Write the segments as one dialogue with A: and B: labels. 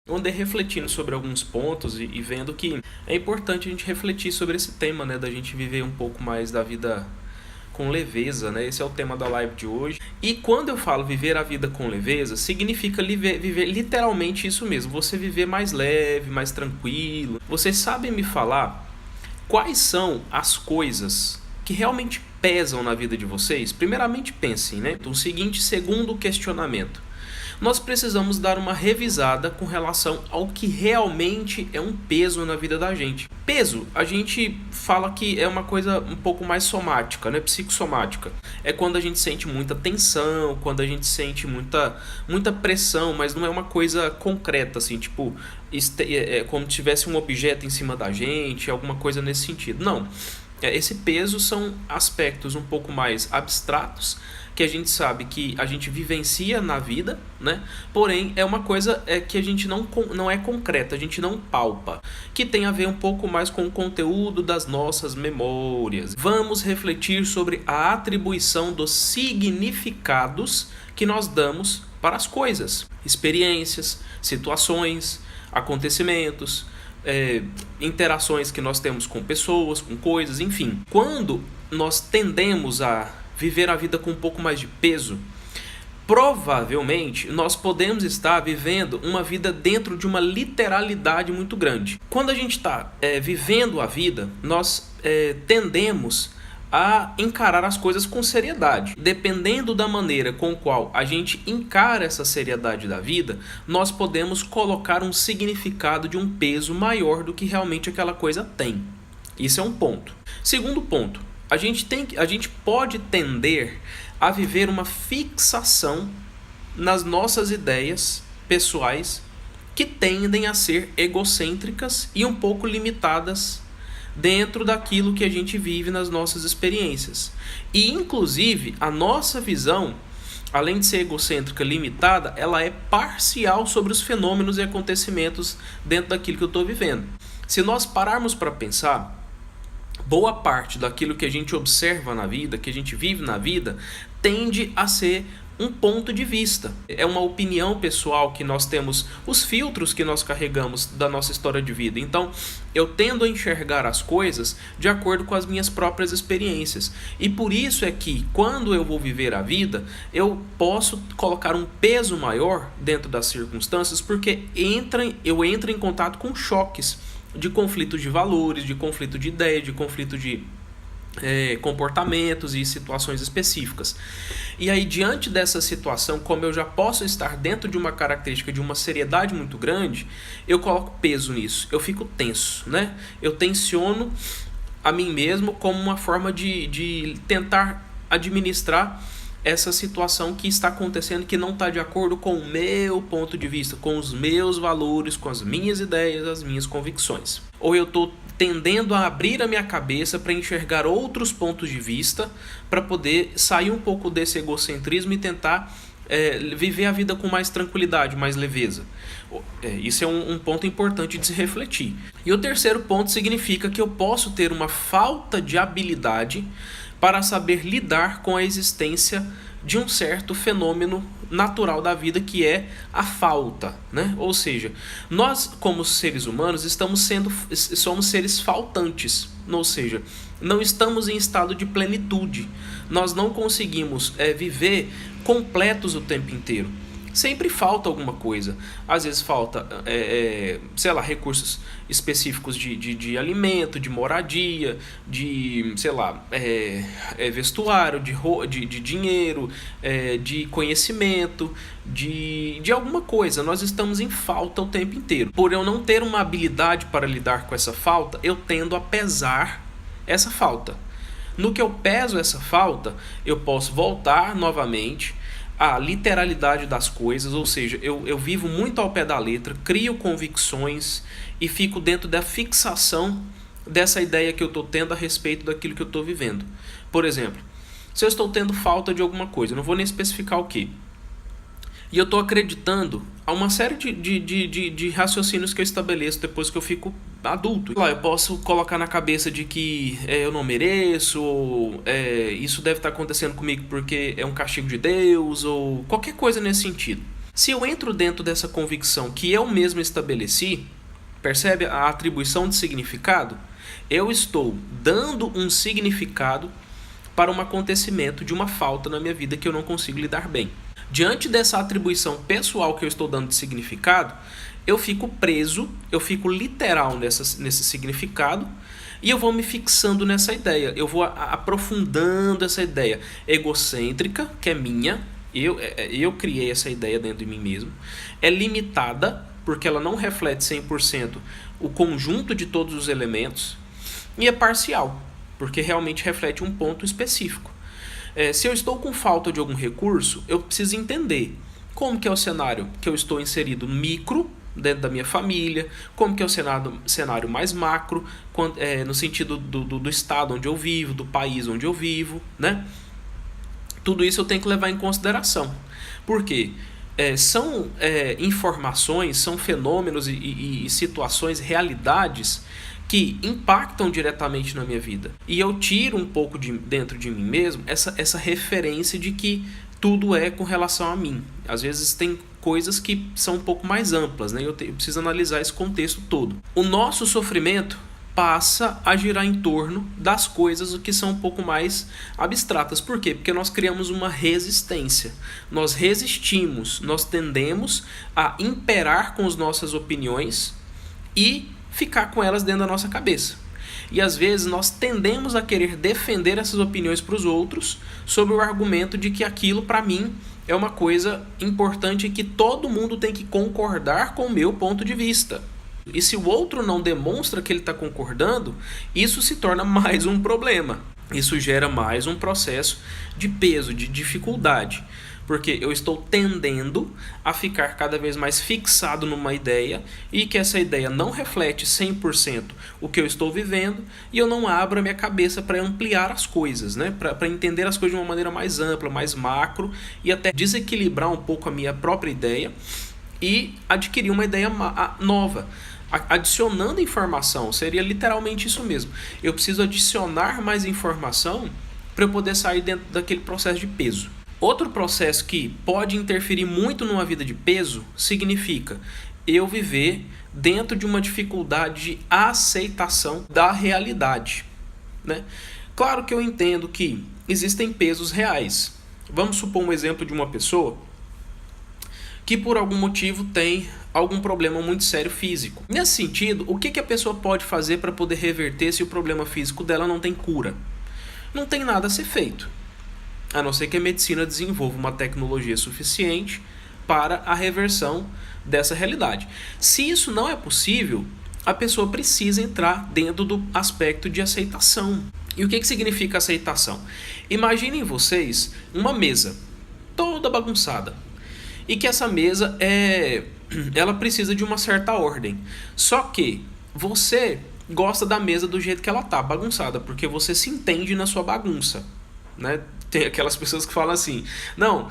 A: Eu andei refletindo sobre alguns pontos e vendo que é importante a gente refletir sobre esse tema, né? Da gente viver um pouco mais da vida com leveza, né? Esse é o tema da live de hoje. E quando eu falo viver a vida com leveza, significa viver literalmente isso mesmo. Você viver mais leve, mais tranquilo. Vocês sabem me falar quais são as coisas que realmente pesam na vida de vocês? Primeiramente pensem, né? Então, segundo questionamento. Nós precisamos dar uma revisada com relação ao que realmente é um peso na vida da gente. Peso, a gente fala que é uma coisa um pouco mais somática, né? Psicossomática. É quando a gente sente muita tensão, quando a gente sente muita pressão, mas não é uma coisa concreta, assim, tipo, é como se tivesse um objeto em cima da gente, alguma coisa nesse sentido. Não. Esse peso são aspectos um pouco mais abstratos, que a gente sabe que a gente vivencia na vida, né? Porém, é uma coisa que a gente não é concreta, a gente não palpa, que tem a ver um pouco mais com o conteúdo das nossas memórias. Vamos refletir sobre a atribuição dos significados que nós damos para as coisas, experiências, situações, acontecimentos, interações que nós temos com pessoas, com coisas, enfim. Quando nós tendemos a viver a vida com um pouco mais de peso, provavelmente nós podemos estar vivendo uma vida dentro de uma literalidade muito grande. Quando a gente está vivendo a vida, nós tendemos a encarar as coisas com seriedade. Dependendo da maneira com qual a gente encara essa seriedade da vida, nós podemos colocar um significado de um peso maior do que realmente aquela coisa tem. Isso é um ponto. Segundo ponto, a gente pode tender a viver uma fixação nas nossas ideias pessoais que tendem a ser egocêntricas e um pouco limitadas dentro daquilo que a gente vive nas nossas experiências. E, inclusive, a nossa visão, além de ser egocêntrica, limitada, ela é parcial sobre os fenômenos e acontecimentos dentro daquilo que eu estou vivendo. Se nós pararmos para pensar, boa parte daquilo que a gente observa na vida, que a gente vive na vida, tende a ser um ponto de vista. É uma opinião pessoal que nós temos, os filtros que nós carregamos da nossa história de vida. Então, eu tendo a enxergar as coisas de acordo com as minhas próprias experiências. E por isso é que, quando eu vou viver a vida, eu posso colocar um peso maior dentro das circunstâncias, porque eu entro em contato com choques de conflito de valores, de conflito de ideias, de conflito de comportamentos e situações específicas. E aí, diante dessa situação, como eu já posso estar dentro de uma característica de uma seriedade muito grande, eu coloco peso nisso, eu fico tenso, né? Eu tensiono a mim mesmo como uma forma de tentar administrar essa situação que está acontecendo, que não está de acordo com o meu ponto de vista, com os meus valores, com as minhas ideias, as minhas convicções. Ou eu estou tendendo a abrir a minha cabeça para enxergar outros pontos de vista, para poder sair um pouco desse egocentrismo e tentar viver a vida com mais tranquilidade, mais leveza. Isso é um ponto importante de se refletir. E o terceiro ponto significa que eu posso ter uma falta de habilidade para saber lidar com a existência de um certo fenômeno natural da vida, que é a falta, né? Ou seja, nós como seres humanos somos seres faltantes, ou seja, não estamos em estado de plenitude, nós não conseguimos viver completos o tempo inteiro. Sempre falta alguma coisa. Às vezes falta, recursos específicos de alimento, de moradia, de, vestuário, de dinheiro, de conhecimento, de alguma coisa. Nós estamos em falta o tempo inteiro. Por eu não ter uma habilidade para lidar com essa falta, eu tendo a pesar essa falta. No que eu peso essa falta, eu posso voltar novamente a literalidade das coisas, ou seja, eu vivo muito ao pé da letra, crio convicções e fico dentro da fixação dessa ideia que eu estou tendo a respeito daquilo que eu estou vivendo. Por exemplo, se eu estou tendo falta de alguma coisa, eu não vou nem especificar o que, e eu estou acreditando a uma série de raciocínios que eu estabeleço depois que eu fico adulto. Eu posso colocar na cabeça de que eu não mereço, ou isso deve estar acontecendo comigo porque é um castigo de Deus, ou qualquer coisa nesse sentido. Se eu entro dentro dessa convicção que eu mesmo estabeleci, percebe a atribuição de significado? Eu estou dando um significado para um acontecimento de uma falta na minha vida que eu não consigo lidar bem. Diante dessa atribuição pessoal que eu estou dando de significado, eu fico preso, eu fico literal nesse significado e eu vou me fixando nessa ideia. Eu vou aprofundando essa ideia egocêntrica, que é minha, eu criei essa ideia dentro de mim mesmo. É limitada, porque ela não reflete 100% o conjunto de todos os elementos. E é parcial, porque realmente reflete um ponto específico. Se eu estou com falta de algum recurso, eu preciso entender como que é o cenário que eu estou inserido micro, dentro da minha família, como que é o cenário mais macro, no sentido do estado onde eu vivo, do país onde eu vivo, né? Tudo isso eu tenho que levar em consideração. Por quê? São informações, são fenômenos e situações, realidades que impactam diretamente na minha vida. E eu tiro um pouco dentro de mim mesmo essa referência de que tudo é com relação a mim. Às vezes tem coisas que são um pouco mais amplas, né? Eu preciso analisar esse contexto todo. O nosso sofrimento passa a girar em torno das coisas que são um pouco mais abstratas. Por quê? Porque nós criamos uma resistência. Nós resistimos, nós tendemos a imperar com as nossas opiniões e ficar com elas dentro da nossa cabeça. E às vezes nós tendemos a querer defender essas opiniões para os outros sob o argumento de que aquilo para mim é uma coisa importante e que todo mundo tem que concordar com o meu ponto de vista. E se o outro não demonstra que ele está concordando, isso se torna mais um problema. Isso gera mais um processo de peso, de dificuldade. Porque eu estou tendendo a ficar cada vez mais fixado numa ideia e que essa ideia não reflete 100% o que eu estou vivendo e eu não abro a minha cabeça para ampliar as coisas, né? Para entender as coisas de uma maneira mais ampla, mais macro e até desequilibrar um pouco a minha própria ideia e adquirir uma ideia nova. Adicionando informação, seria literalmente isso mesmo. Eu preciso adicionar mais informação para eu poder sair dentro daquele processo de peso. Outro processo que pode interferir muito numa vida de peso significa eu viver dentro de uma dificuldade de aceitação da realidade, né? Claro que eu entendo que existem pesos reais. Vamos supor um exemplo de uma pessoa que por algum motivo tem algum problema muito sério físico. Nesse sentido, o que a pessoa pode fazer para poder reverter se o problema físico dela não tem cura? Não tem nada a ser feito. A não ser que a medicina desenvolva uma tecnologia suficiente para a reversão dessa realidade. Se isso não é possível, a pessoa precisa entrar dentro do aspecto de aceitação. E o que significa aceitação? Imaginem vocês uma mesa toda bagunçada e que essa mesa ela precisa de uma certa ordem. Só que você gosta da mesa do jeito que ela está, bagunçada, porque você se entende na sua bagunça, né? Tem aquelas pessoas que falam assim, não,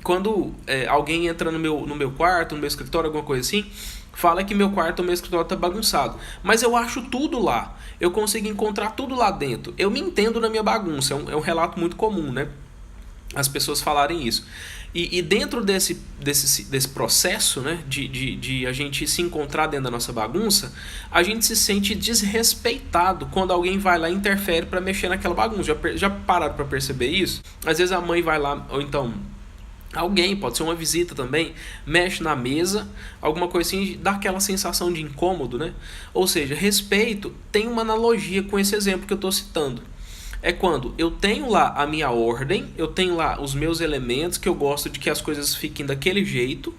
A: quando alguém entra no meu quarto, no meu escritório, alguma coisa assim, fala que meu quarto ou meu escritório está bagunçado. Mas eu acho tudo lá, eu consigo encontrar tudo lá dentro, eu me entendo na minha bagunça, é um relato muito comum, né? As pessoas falarem isso. E dentro desse processo, né, de a gente se encontrar dentro da nossa bagunça, a gente se sente desrespeitado quando alguém vai lá e interfere para mexer naquela bagunça. Já pararam para perceber isso? Às vezes a mãe vai lá, ou então alguém, pode ser uma visita também, mexe na mesa, alguma coisa assim, dá aquela sensação de incômodo, né? Ou seja, respeito tem uma analogia com esse exemplo que eu estou citando. É quando eu tenho lá a minha ordem, eu tenho lá os meus elementos, que eu gosto de que as coisas fiquem daquele jeito,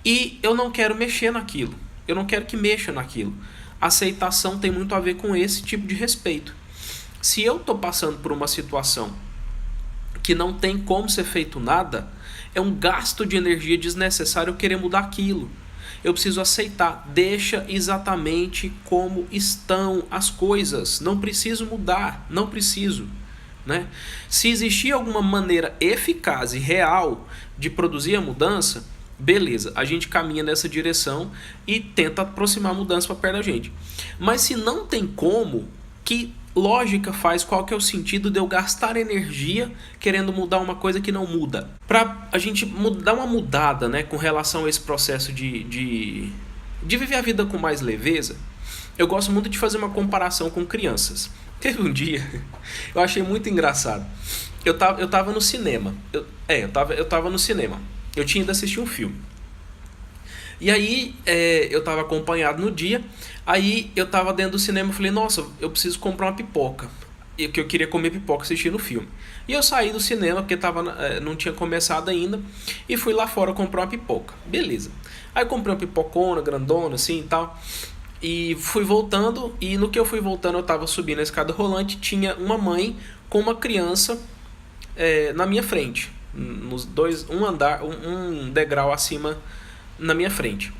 A: e eu não quero mexer naquilo, eu não quero que mexa naquilo. Aceitação tem muito a ver com esse tipo de respeito. Se eu estou passando por uma situação que não tem como ser feito nada, é um gasto de energia desnecessário eu querer mudar aquilo. Eu preciso aceitar, deixa exatamente como estão as coisas, não preciso mudar, não preciso, né? Se existir alguma maneira eficaz e real de produzir a mudança, beleza, a gente caminha nessa direção e tenta aproximar a mudança para perto da gente. Mas se não tem como, que lógica faz, qual que é o sentido de eu gastar energia querendo mudar uma coisa que não muda? Para a gente dar uma mudada, né, com relação a esse processo de viver a vida com mais leveza, eu gosto muito de fazer uma comparação com crianças. Teve um dia, eu achei muito engraçado. Eu tava no cinema. Eu tava no cinema. Eu tinha ido assistir um filme. E aí, eu tava acompanhado no dia. Aí, eu tava dentro do cinema e falei, nossa, eu preciso comprar uma pipoca. Que eu queria comer pipoca assistindo o filme. E eu saí do cinema, porque não tinha começado ainda. E fui lá fora comprar uma pipoca. Beleza. Aí, comprei uma pipocona, grandona, assim e tal. E fui voltando. E no que eu fui voltando, eu tava subindo a escada rolante. Tinha uma mãe com uma criança na minha frente. Um degrau acima na minha frente.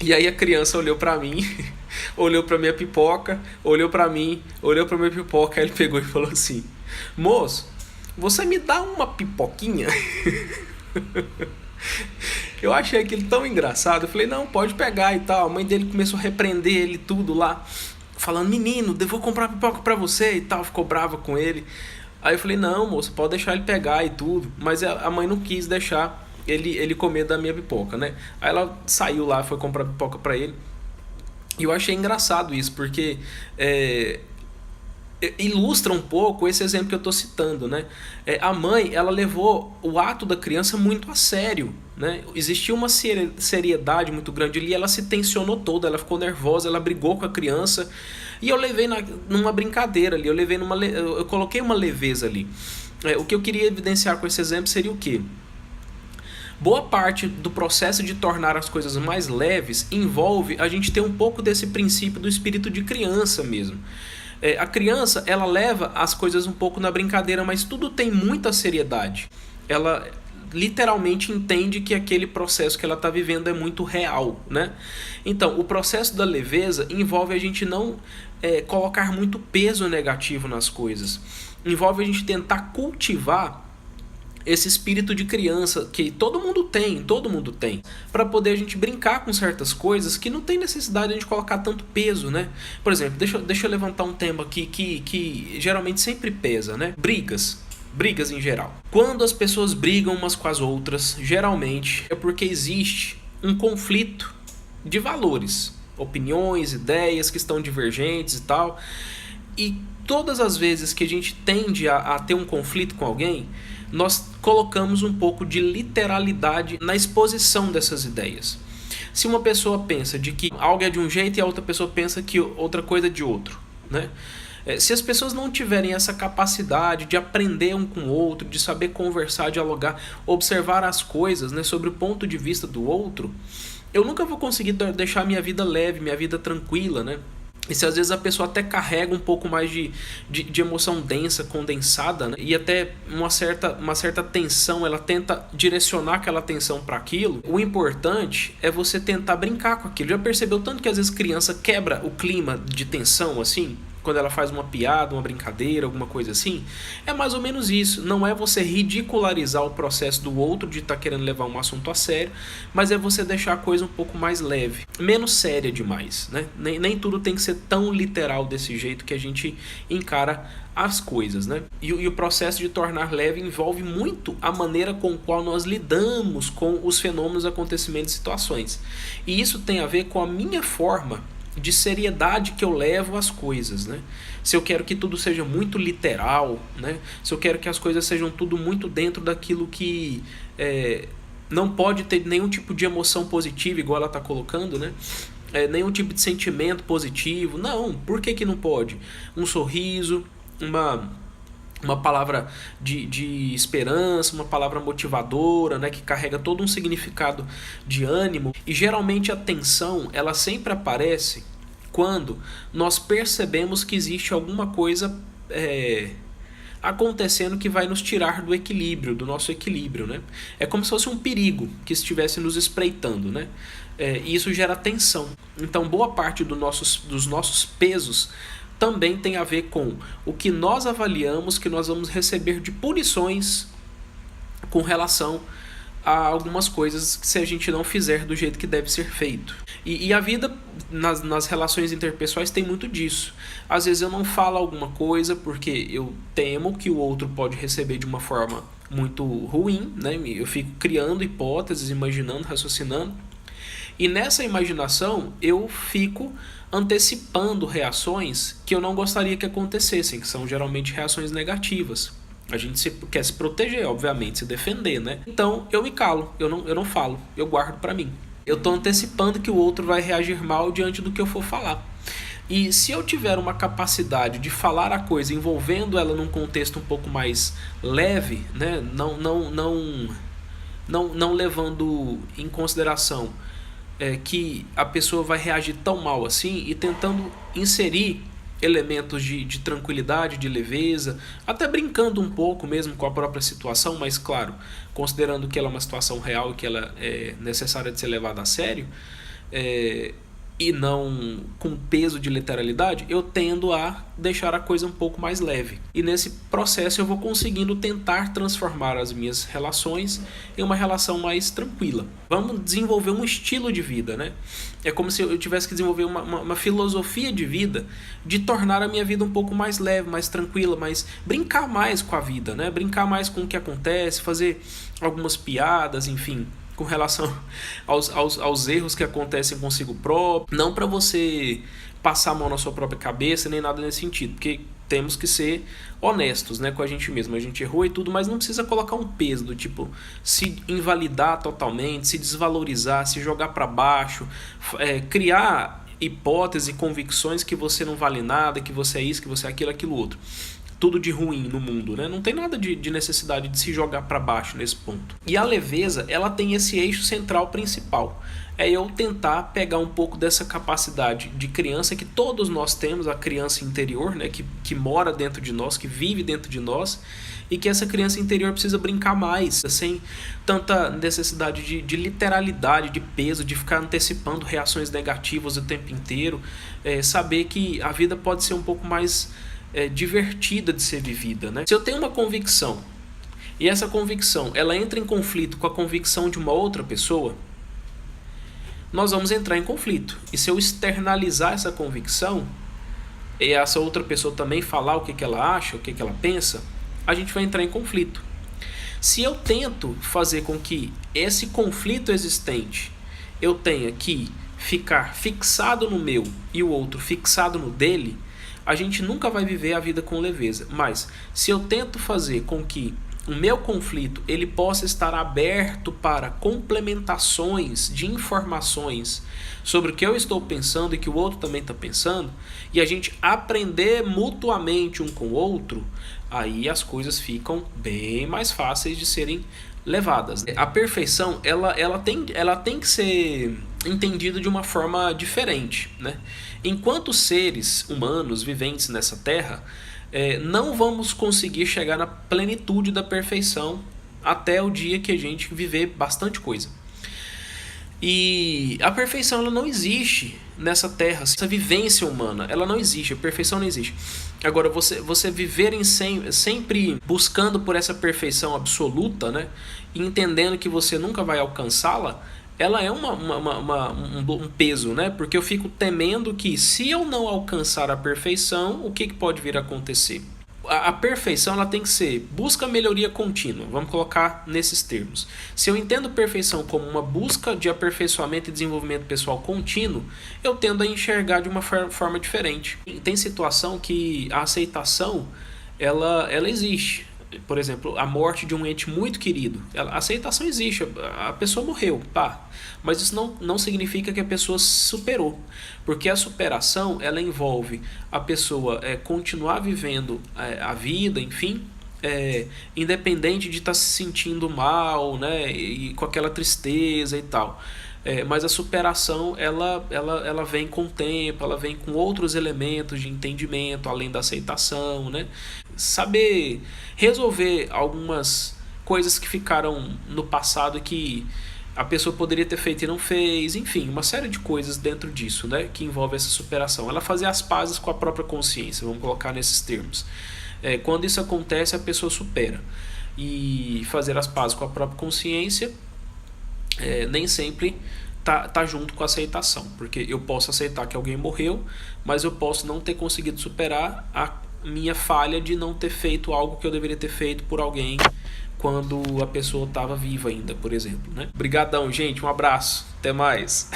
A: E aí a criança olhou pra mim, olhou pra minha pipoca, olhou pra mim, olhou pra minha pipoca, aí ele pegou e falou assim: moço, você me dá uma pipoquinha? Eu achei aquilo tão engraçado, eu falei, não, pode pegar e tal. A mãe dele começou a repreender ele tudo lá, falando, menino, eu vou comprar pipoca pra você e tal, ficou brava com ele. Aí eu falei, não, moço, pode deixar ele pegar e tudo. Mas a mãe não quis deixar ele comer da minha pipoca, né? Aí ela saiu lá, foi comprar pipoca pra ele. E eu achei engraçado isso, porque ilustra um pouco esse exemplo que eu tô citando, né? A mãe, ela levou o ato da criança muito a sério, né? Existia uma seriedade muito grande ali, ela se tensionou toda, ela ficou nervosa, ela brigou com a criança. E eu levei numa brincadeira ali, eu coloquei uma leveza ali. O que eu queria evidenciar com esse exemplo seria o quê? Boa parte do processo de tornar as coisas mais leves envolve a gente ter um pouco desse princípio do espírito de criança mesmo. A criança, ela leva as coisas um pouco na brincadeira, mas tudo tem muita seriedade. Ela literalmente entende que aquele processo que ela está vivendo é muito real, né? Então, o processo da leveza envolve a gente não colocar muito peso negativo nas coisas. Envolve a gente tentar cultivar esse espírito de criança que todo mundo tem, para poder a gente brincar com certas coisas que não tem necessidade de a gente colocar tanto peso, né? Por exemplo, deixa eu levantar um tema aqui que geralmente sempre pesa, né? Brigas em geral. Quando as pessoas brigam umas com as outras, geralmente é porque existe um conflito de valores, opiniões, ideias que estão divergentes e tal. E todas as vezes que a gente tende a ter um conflito com alguém, nós colocamos um pouco de literalidade na exposição dessas ideias. Se uma pessoa pensa de que algo é de um jeito e a outra pessoa pensa que outra coisa é de outro, né? Se as pessoas não tiverem essa capacidade de aprender um com o outro, de saber conversar, dialogar, observar as coisas, né, sobre o ponto de vista do outro, eu nunca vou conseguir deixar minha vida leve, minha vida tranquila, né? E se às vezes a pessoa até carrega um pouco mais de emoção densa, condensada, né? E até uma certa tensão, ela tenta direcionar aquela tensão para aquilo, o importante é você tentar brincar com aquilo. Já percebeu tanto que às vezes criança quebra o clima de tensão assim? Quando ela faz uma piada, uma brincadeira, alguma coisa assim? É mais ou menos isso. Não é você ridicularizar o processo do outro de estar querendo levar um assunto a sério, mas é você deixar a coisa um pouco mais leve, menos séria demais, né? Nem tudo tem que ser tão literal desse jeito que a gente encara as coisas, né? E o processo de tornar leve envolve muito a maneira com a qual nós lidamos com os fenômenos, acontecimentos e situações. E isso tem a ver com a minha forma de seriedade que eu levo às coisas, né? Se eu quero que tudo seja muito literal, né? Se eu quero que as coisas sejam tudo muito dentro daquilo que não pode ter nenhum tipo de emoção positiva, igual ela está colocando, né? Nenhum tipo de sentimento positivo. Não, por que não pode? Um sorriso, uma palavra de esperança, uma palavra motivadora, né, que carrega todo um significado de ânimo. E geralmente a tensão, ela sempre aparece quando nós percebemos que existe alguma coisa acontecendo que vai nos tirar do equilíbrio, do nosso equilíbrio, né? É como se fosse um perigo que estivesse nos espreitando, né? E isso gera tensão. Então boa parte dos nossos pesos também tem a ver com o que nós avaliamos que nós vamos receber de punições com relação a algumas coisas que se a gente não fizer do jeito que deve ser feito. E a vida nas relações interpessoais tem muito disso. Às vezes eu não falo alguma coisa porque eu temo que o outro pode receber de uma forma muito ruim, né? Eu fico criando hipóteses, imaginando, raciocinando. E nessa imaginação eu fico antecipando reações que eu não gostaria que acontecessem, que são geralmente reações negativas. A gente quer se proteger, obviamente, se defender, né? Então eu me calo, eu não falo, eu guardo pra mim. Eu estou antecipando que o outro vai reagir mal diante do que eu for falar. E se eu tiver uma capacidade de falar a coisa envolvendo ela num contexto um pouco mais leve, né? Não levando em consideração que a pessoa vai reagir tão mal assim, e tentando inserir elementos de tranquilidade, de leveza, até brincando um pouco mesmo com a própria situação, mas claro, considerando que ela é uma situação real e que ela é necessária de ser levada a sério, e não com peso de literalidade, eu tendo a deixar a coisa um pouco mais leve. E nesse processo eu vou conseguindo tentar transformar as minhas relações em uma relação mais tranquila. Vamos desenvolver um estilo de vida, né? É como se eu tivesse que desenvolver uma filosofia de vida, de tornar a minha vida um pouco mais leve, mais tranquila, mais brincar mais com a vida, né? Brincar mais com o que acontece, fazer algumas piadas, enfim, com relação aos erros que acontecem consigo próprio. Não para você passar a mão na sua própria cabeça, nem nada nesse sentido, porque temos que ser honestos, né, com a gente mesmo. A gente errou e tudo, mas não precisa colocar um peso do tipo se invalidar totalmente, se desvalorizar, se jogar para baixo, criar hipóteses e convicções que você não vale nada, que você é isso, que você é aquilo, aquilo outro. Tudo de ruim no mundo, né? Não tem nada de necessidade de se jogar para baixo nesse ponto. E a leveza, ela tem esse eixo central principal. É eu tentar pegar um pouco dessa capacidade de criança que todos nós temos, a criança interior, né? Que mora dentro de nós, que vive dentro de nós, e que essa criança interior precisa brincar mais, sem tanta necessidade de literalidade, de peso, de ficar antecipando reações negativas o tempo inteiro. Saber que a vida pode ser um pouco mais divertida de ser vivida, né? Se eu tenho uma convicção e essa convicção ela entra em conflito com a convicção de uma outra pessoa, nós vamos entrar em conflito. E se eu externalizar essa convicção e essa outra pessoa também falar o que ela acha, o que ela pensa, a gente vai entrar em conflito. Se eu tento fazer com que esse conflito existente eu tenha que ficar fixado no meu e o outro fixado no dele, a gente nunca vai viver a vida com leveza. Mas se eu tento fazer com que o meu conflito ele possa estar aberto para complementações de informações sobre o que eu estou pensando e que o outro também está pensando, e a gente aprender mutuamente um com o outro, aí as coisas ficam bem mais fáceis de serem levadas. A perfeição ela tem que ser entendida de uma forma diferente, né? Enquanto seres humanos viventes nessa terra, não vamos conseguir chegar na plenitude da perfeição até o dia que a gente viver bastante coisa. E a perfeição ela não existe nessa terra, essa vivência humana, ela não existe, a perfeição não existe. Agora, você viver sempre buscando por essa perfeição absoluta, né, e entendendo que você nunca vai alcançá-la, ela é um peso, né? Porque eu fico temendo que se eu não alcançar a perfeição, o que pode vir a acontecer? A perfeição ela tem que ser busca melhoria contínua, vamos colocar nesses termos. Se eu entendo perfeição como uma busca de aperfeiçoamento e desenvolvimento pessoal contínuo, eu tendo a enxergar de uma forma diferente. Tem situação que a aceitação ela existe. Por exemplo, a morte de um ente muito querido. A aceitação existe, a pessoa morreu, pá. Mas isso não significa que a pessoa superou. Porque a superação, ela envolve a pessoa continuar vivendo a vida, enfim, independente de estar se sentindo mal, né, e com aquela tristeza e tal. Mas a superação ela vem com o tempo, ela vem com outros elementos de entendimento, além da aceitação, né? Saber resolver algumas coisas que ficaram no passado que a pessoa poderia ter feito e não fez, enfim, uma série de coisas dentro disso, né, que envolve essa superação. Ela fazer as pazes com a própria consciência, vamos colocar nesses termos. Quando isso acontece, a pessoa supera. E fazer as pazes com a própria consciência nem sempre tá junto com a aceitação, porque eu posso aceitar que alguém morreu, mas eu posso não ter conseguido superar a minha falha de não ter feito algo que eu deveria ter feito por alguém quando a pessoa estava viva ainda, por exemplo, né? Obrigadão, gente, um abraço, até mais.